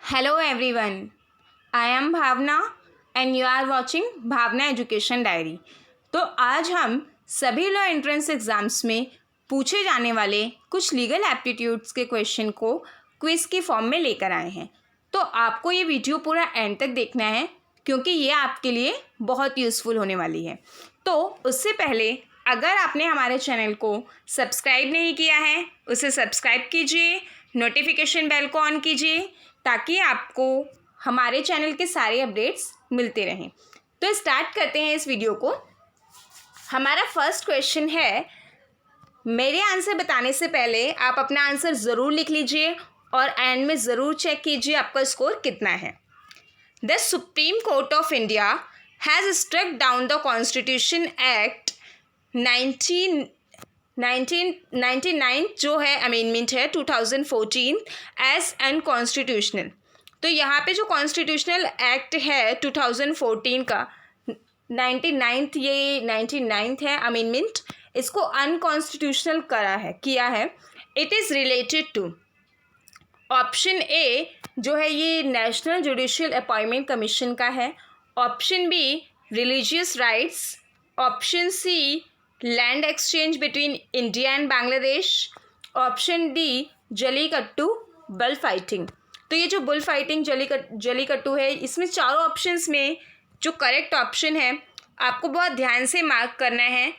Hello everyone, I am Bhavana and you are watching Bhavana education diary. तो आज हम सभी लॉ एंट्रेंस एग्ज़ाम्स में पूछे जाने वाले कुछ लीगल एप्टीट्यूड्स के क्वेश्चन को क्विज़ की फॉर्म में लेकर आए हैं। तो आपको ये वीडियो पूरा एंड तक देखना है क्योंकि ये आपके लिए बहुत यूज़फुल होने वाली है। तो उससे पहले अगर आपने हमारे चैनल को सब्सक्राइब नहीं किया है उसे सब्सक्राइब कीजिए, नोटिफिकेशन बेल को ऑन कीजिए ताकि आपको हमारे चैनल के सारे अपडेट्स मिलते रहें। तो स्टार्ट करते हैं इस वीडियो को। हमारा फर्स्ट क्वेश्चन है, मेरे आंसर बताने से पहले आप अपना आंसर ज़रूर लिख लीजिए और एंड में ज़रूर चेक कीजिए आपका स्कोर कितना है। The Supreme Court of India has struck down the constitution act 1999 जो है अमेंडमेंट है 2014 एज अनकॉन्स्टिट्यूशनल। तो यहाँ पे जो कॉन्स्टिट्यूशनल एक्ट है 2014 का 99th है अमेंडमेंट, इसको अनकॉन्स्टिट्यूशनल किया है। It is related to option A जो है ये नेशनल जुडिशियल अपॉइंटमेंट कमीशन का है, option B religious rights, option C land exchange between India and Bangladesh, option D jallikattu bull fighting. तो ये जो बुल फाइटिंग जलीकट्टू है, इसमें चारों ऑप्शंस में जो करेक्ट ऑप्शन है आपको बहुत ध्यान से मार्क करना है।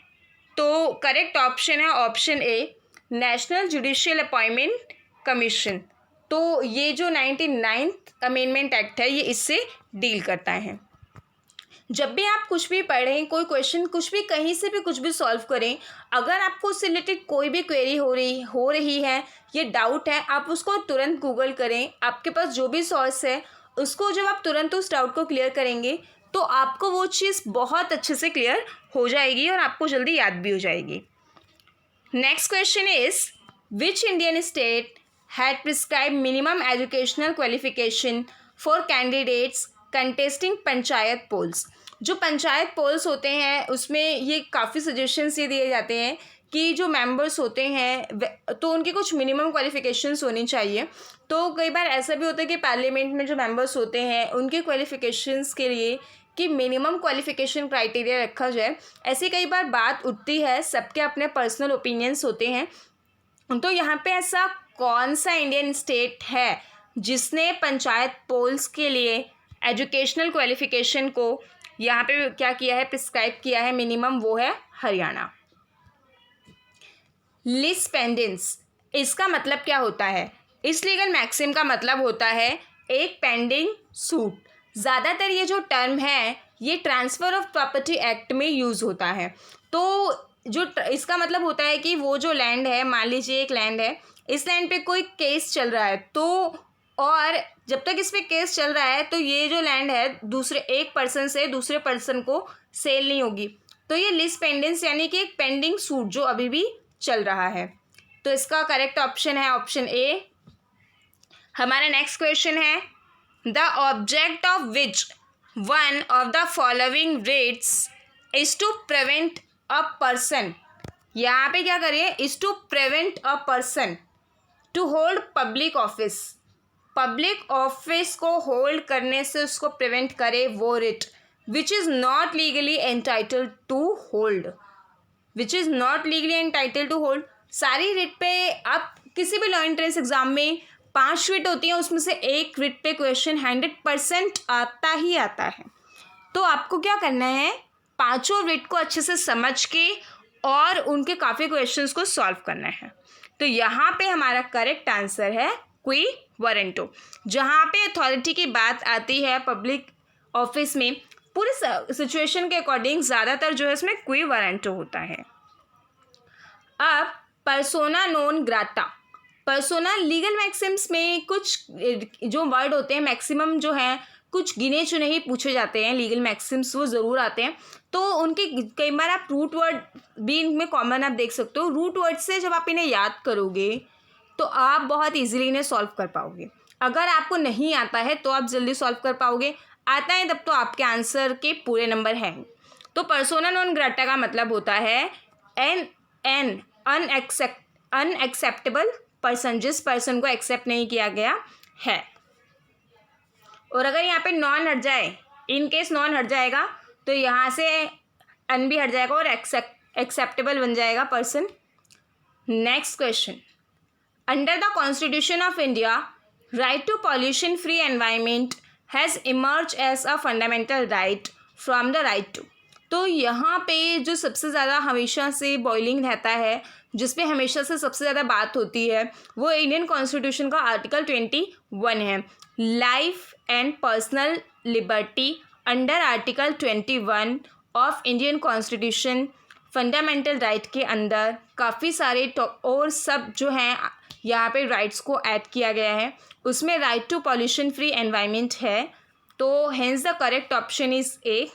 तो करेक्ट ऑप्शन है ऑप्शन ए नेशनल जुडिशियल अपॉइंटमेंट कमीशन। तो ये जो 99th अमेंडमेंट एक्ट है ये इससे डील करता है। जब भी आप कुछ भी पढ़ें, कोई क्वेश्चन कुछ भी कहीं से भी कुछ भी सॉल्व करें, अगर आपको उससे रिलेटेड कोई भी क्वेरी हो रही है, ये डाउट है, आप उसको तुरंत गूगल करें। आपके पास जो भी सोर्स है उसको जब आप तुरंत उस डाउट को क्लियर करेंगे तो आपको वो चीज़ बहुत अच्छे से क्लियर हो जाएगी और आपको जल्दी याद भी हो जाएगी। Next question is, which Indian state had prescribe minimum educational qualification for candidates contesting panchayat polls. जो पंचायत पोल्स होते हैं उसमें ये काफ़ी सजेशंस ये दिए जाते हैं कि जो मेंबर्स होते हैं तो उनकी कुछ मिनिमम क्वालिफिकेशंस होनी चाहिए। तो कई बार ऐसा भी होता है कि पार्लियामेंट में जो मेंबर्स होते हैं उनके क्वालिफिकेशंस के लिए कि मिनिमम क्वालिफिकेशन क्राइटेरिया रखा जाए, ऐसी कई बार बात उठती है। सबके अपने पर्सनल ओपिनियंस होते हैं। तो यहाँ पे ऐसा कौन सा इंडियन स्टेट है जिसने पंचायत पोल्स के लिए एजुकेशनल क्वालिफिकेशन को यहाँ पे क्या किया है, प्रिस्क्राइब किया है मिनिमम, वो है हरियाणा। लिस पेंडेंस, इसका मतलब क्या होता है? इस लीगल मैक्सिम का मतलब होता है एक पेंडिंग सूट। ज़्यादातर ये जो टर्म है ये ट्रांसफ़र ऑफ प्रॉपर्टी एक्ट में यूज़ होता है। तो जो इसका मतलब होता है कि वो जो लैंड है, मान लीजिए एक लैंड है, इस लैंड पे कोई केस चल रहा है, तो और जब तक इस पे केस चल रहा है तो ये जो लैंड है दूसरे एक पर्सन से दूसरे पर्सन को सेल नहीं होगी। तो ये लिस पेंडेंस यानी कि एक पेंडिंग सूट जो अभी भी चल रहा है। तो इसका करेक्ट ऑप्शन है ऑप्शन ए। हमारा नेक्स्ट क्वेश्चन है, the object of which one of the following writs is to prevent a person. यहाँ पे क्या करिए, is to prevent a person to hold public office. Public office को hold करने से उसको प्रिवेंट करे वो writ which is not legally entitled to hold. Which is not legally entitled to hold. सारी रिट पे आप किसी भी लॉ एंट्रेंस एग्जाम में 5 रिट होती हैं, उसमें से एक रिट पे क्वेश्चन 100% आता ही आता है। तो आपको क्या करना है, पांचों रिट को अच्छे से समझ के और उनके काफ़ी क्वेश्चंस को सॉल्व करना है। तो यहाँ पे हमारा करेक्ट आंसर है क्वी वारंटो। जहाँ पे अथॉरिटी की बात आती है पब्लिक ऑफिस में, पूरे सिचुएशन के अकॉर्डिंग ज़्यादातर जो है इसमें क्वी वारंटो होता है। अब persona non grata. Persona legal Maxim's में कुछ जो वर्ड होते हैं मैक्सिमम जो हैं कुछ गिने चुने ही पूछे जाते हैं, लीगल मैक्सिम्स वो ज़रूर आते हैं। तो उनके कई बार आप रूट वर्ड भी इनमें कॉमन आप देख सकते हो। रूट वर्ड से जब आप इन्हें याद करोगे तो आप बहुत इजीली इन्हें सॉल्व कर पाओगे। अगर आपको नहीं आता है तो आप जल्दी सॉल्व कर पाओगे, आता है तब तो आपके आंसर के पूरे नंबर हैं। तो पर्सोना नॉन ग्राटा का मतलब होता है एन अनएक्सेप्टेबल पर्सन, जिस पर्सन को एक्सेप्ट नहीं किया गया है। और अगर यहाँ पे नॉन हट जाए, इन केस नॉन हट जाएगा तो यहाँ से अन भी हट जाएगा और एक्सेप्टेबल बन जाएगा person. Next question, under the constitution of India right to pollution free environment has emerge as a fundamental right from the right to. तो यहाँ पे जो सबसे ज़्यादा हमेशा से बॉइलिंग रहता है, जिस पे हमेशा से सबसे ज़्यादा बात होती है, वो इंडियन कॉन्स्टिट्यूशन का आर्टिकल 21 है, life and personal liberty. Under article 21 of Indian constitution fundamental right के अंदर काफ़ी सारे और सब जो हैं यहाँ पे राइट्स को ऐड किया गया है। उसमें right to pollution free environment है, तो hence the correct option is A.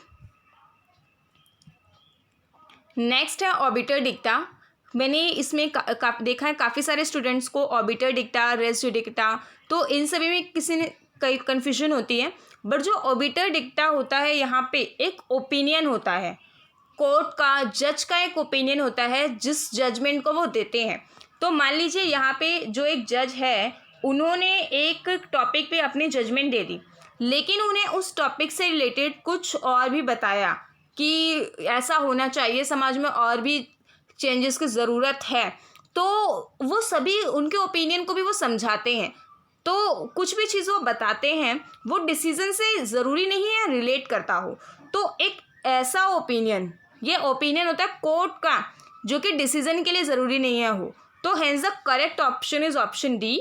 Next है ऑर्बिटर डिक्टा। मैंने इसमें देखा है काफ़ी सारे स्टूडेंट्स को ऑर्बिटर डिक्टा, रेस्ट डिक्टा, तो इन सभी में किसी ने कई कन्फ्यूजन होती है। बट जो ऑर्बिटर डिक्टा होता है यहाँ पे एक ओपिनियन होता है, कोर्ट का, जज का एक ओपिनियन होता है जिस जजमेंट को वो देते हैं। तो मान लीजिए यहाँ पे जो एक जज है उन्होंने एक टॉपिक पे अपनी जजमेंट दे दी, लेकिन उन्हें उस टॉपिक से रिलेटेड कुछ और भी बताया कि ऐसा होना चाहिए, समाज में और भी चेंजेस की ज़रूरत है, तो वो सभी उनके ओपिनियन को भी वो समझाते हैं। तो कुछ भी चीज़ वो बताते हैं वो डिसीजन से ज़रूरी नहीं है रिलेट करता हो, तो एक ऐसा ओपिनियन, ये ओपिनियन होता है कोर्ट का, जो कि डिसीजन के लिए ज़रूरी नहीं है हो। तो hence the correct option is option D,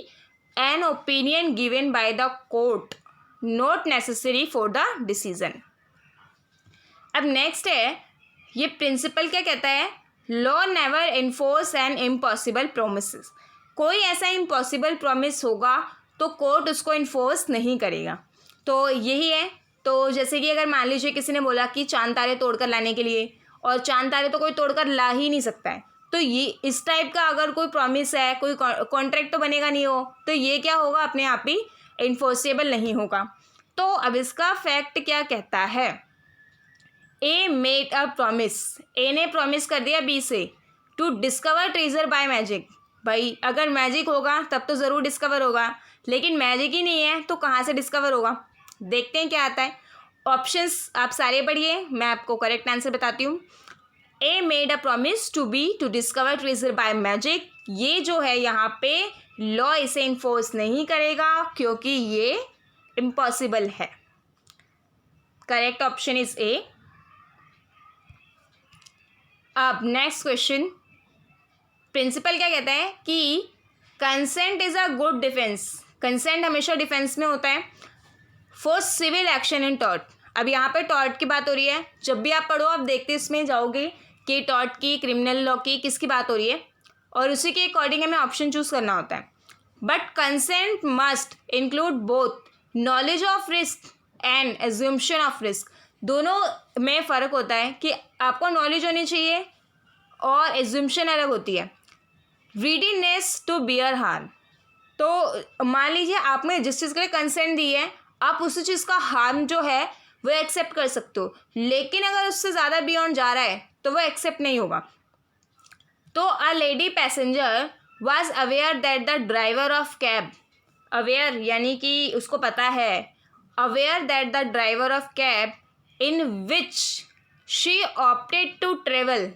an opinion given by the court not necessary for the decision. अब नेक्स्ट है, ये प्रिंसिपल क्या कहता है, law never enforce an impossible promise. कोई ऐसा इम्पॉसिबल प्रॉमिस होगा तो कोर्ट उसको इन्फोर्स नहीं करेगा। तो यही है। तो जैसे कि अगर मान लीजिए किसी ने बोला कि चांद तारे तोड़कर लाने के लिए, और चांद तारे तो कोई तोड़कर ला ही नहीं सकता है, तो ये इस टाइप का अगर कोई प्रॉमिस है, कोई कॉन्ट्रैक्ट तो बनेगा नहीं हो, तो ये क्या होगा, अपने आप ही इन्फोर्सेबल नहीं होगा। तो अब इसका फैक्ट क्या कहता है, ए मेड अ प्रॉमिस, ए ने प्रॉमिस कर दिया बी से, to discover treasure by magic. भाई अगर मैजिक होगा तब तो ज़रूर डिस्कवर होगा, लेकिन मैजिक ही नहीं है तो कहाँ से डिस्कवर होगा। देखते हैं क्या आता है। ऑप्शंस आप सारे पढ़िए, मैं आपको करेक्ट आंसर बताती हूँ। A made a promise to discover treasure by magic, ये जो है यहाँ पे लॉ इसे इन्फोर्स नहीं करेगा क्योंकि ये इम्पॉसिबल है। Correct option is A. अब नेक्स्ट क्वेश्चन, प्रिंसिपल क्या कहता है कि consent is a good defence. Consent हमेशा डिफेंस में होता है for civil action in tort. अब यहाँ पे टॉर्ट की बात हो रही है, जब भी आप पढ़ो आप देखते इसमें जाओगे कि टॉर्ट की, क्रिमिनल लॉ की, किसकी बात हो रही है, और उसी के अकॉर्डिंग हमें ऑप्शन चूज करना होता है। But consent must include both knowledge of risk and assumption of risk. दोनों में फ़र्क होता है कि आपको नॉलेज होनी चाहिए और एज्यूम्पशन अलग होती है। रेडीनेस टू बियर हार्म, तो मान लीजिए आपने जिस चीज़ के लिए कंसेंट दी है, आप उसी चीज़ का हार्म जो है वो एक्सेप्ट कर सकते हो, लेकिन अगर उससे ज़्यादा बियॉन्ड जा रहा है तो वो एक्सेप्ट नहीं होगा। तो a lady passenger was aware that the driver of cab, aware यानी कि उसको पता है, aware that the driver of cab in which she opted to travel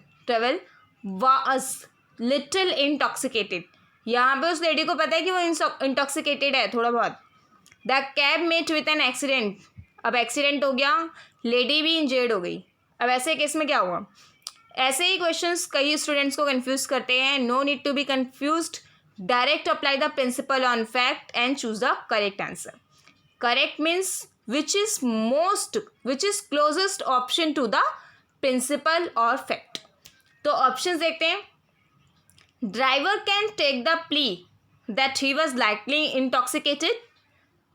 was little intoxicated. यहाँ पे उस लेडी को पता है कि वो इंटॉक्सिकेटेड है थोड़ा बहुत। The cab met with an accident, अब एक्सीडेंट हो गया, लेडी भी इंजर्ड हो गई। अब ऐसे केस में क्या हुआ। ऐसे ही क्वेश्चंस कई स्टूडेंट्स को कंफ्यूज करते हैं। No need to be confused, direct apply the principle on fact and choose the correct answer. Correct means which is closest option to the principle और फैक्ट। तो ऑप्शंस देखते हैं। Driver can take the plea that he was lightly intoxicated.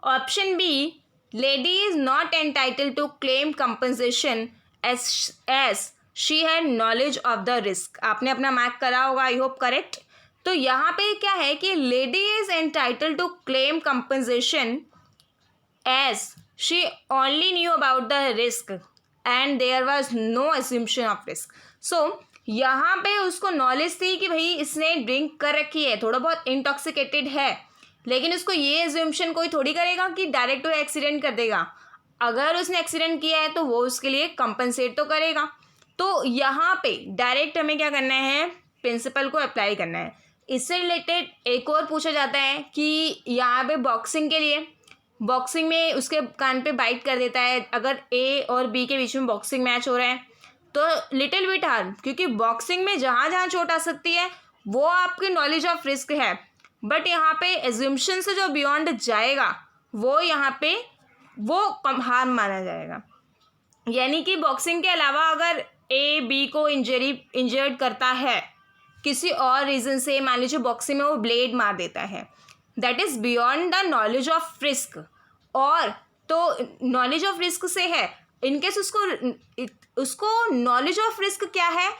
Option B, lady is not entitled to claim compensation as she had knowledge of the risk। आपने अपना mark करा होगा, I hope correct. तो यहाँ पे क्या है कि lady is entitled to claim compensation as she only knew about the risk and there was no assumption of risk। so यहाँ पे उसको नॉलेज थी कि भाई इसने ड्रिंक कर रखी है, थोड़ा बहुत इंटॉक्सिकेटेड है, लेकिन उसको ये एज्यूम्शन कोई थोड़ी करेगा कि डायरेक्ट वो एक्सीडेंट कर देगा। अगर उसने एक्सीडेंट किया है तो वो उसके लिए कंपनसेट तो करेगा। तो यहाँ पे डायरेक्ट हमें क्या करना है, प्रिंसिपल को अप्लाई करना है। इससे रिलेटेड एक और पूछा जाता है कि यहाँ पे बॉक्सिंग के लिए, बॉक्सिंग में उसके कान पे बाइट कर देता है, अगर ए और बी के बीच में बॉक्सिंग मैच हो रहा है तो लिटिल बिट हार्म, क्योंकि बॉक्सिंग में जहाँ जहाँ चोट आ सकती है वो आपकी नॉलेज ऑफ रिस्क है, बट यहाँ पे एज्यूम्शन से जो बियॉन्ड जाएगा वो यहाँ पे वो कम हार्म माना जाएगा। यानी कि बॉक्सिंग के अलावा अगर ए बी को इंजर्ड करता है किसी और रीज़न से, मान लीजिए बॉक्सिंग में वो ब्लेड मार देता है, that is beyond the knowledge of risk. और तो नॉलेज ऑफ रिस्क से है, इनकेस उसको नॉलेज ऑफ रिस्क क्या है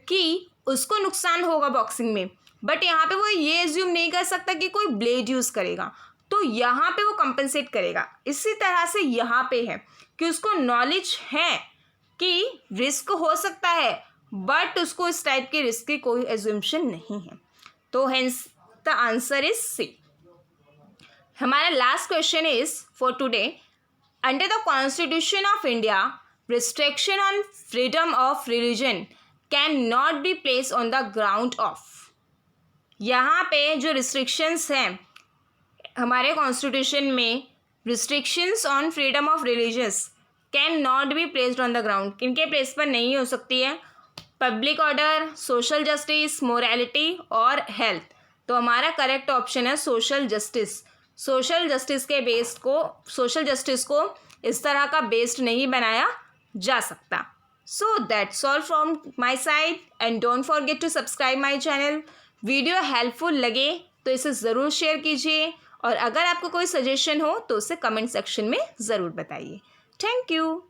कि उसको नुकसान होगा बॉक्सिंग में, बट यहाँ पे वो ये एज्यूम नहीं कर सकता कि कोई ब्लेड यूज़ करेगा, तो यहाँ पे वो कंपनसेट करेगा। इसी तरह से यहाँ पे है कि उसको नॉलेज है कि रिस्क हो सकता है, बट उसको इस टाइप के रिस्क की कोई एज्यूम्शन नहीं है। तो hence the answer is C. हमारा last question is for today, under the constitution of India restriction on freedom of religion can not be place on the ground of. यहाँ पे जो रिस्ट्रिक्शंस हैं हमारे कॉन्स्टिट्यूशन में, restrictions on freedom of religious can not be placed on the ground, किनके place पर नहीं हो सकती है, public order, social justice, morality और हेल्थ। तो हमारा करेक्ट ऑप्शन है सोशल जस्टिस। सोशल जस्टिस को इस तरह का बेस्ड नहीं बनाया जा सकता। So that's all from my side and don't forget to subscribe my channel. Video helpful लगे तो इसे ज़रूर शेयर कीजिए, और अगर आपको कोई सजेशन हो तो उसे कमेंट सेक्शन में ज़रूर बताइए। Thank you.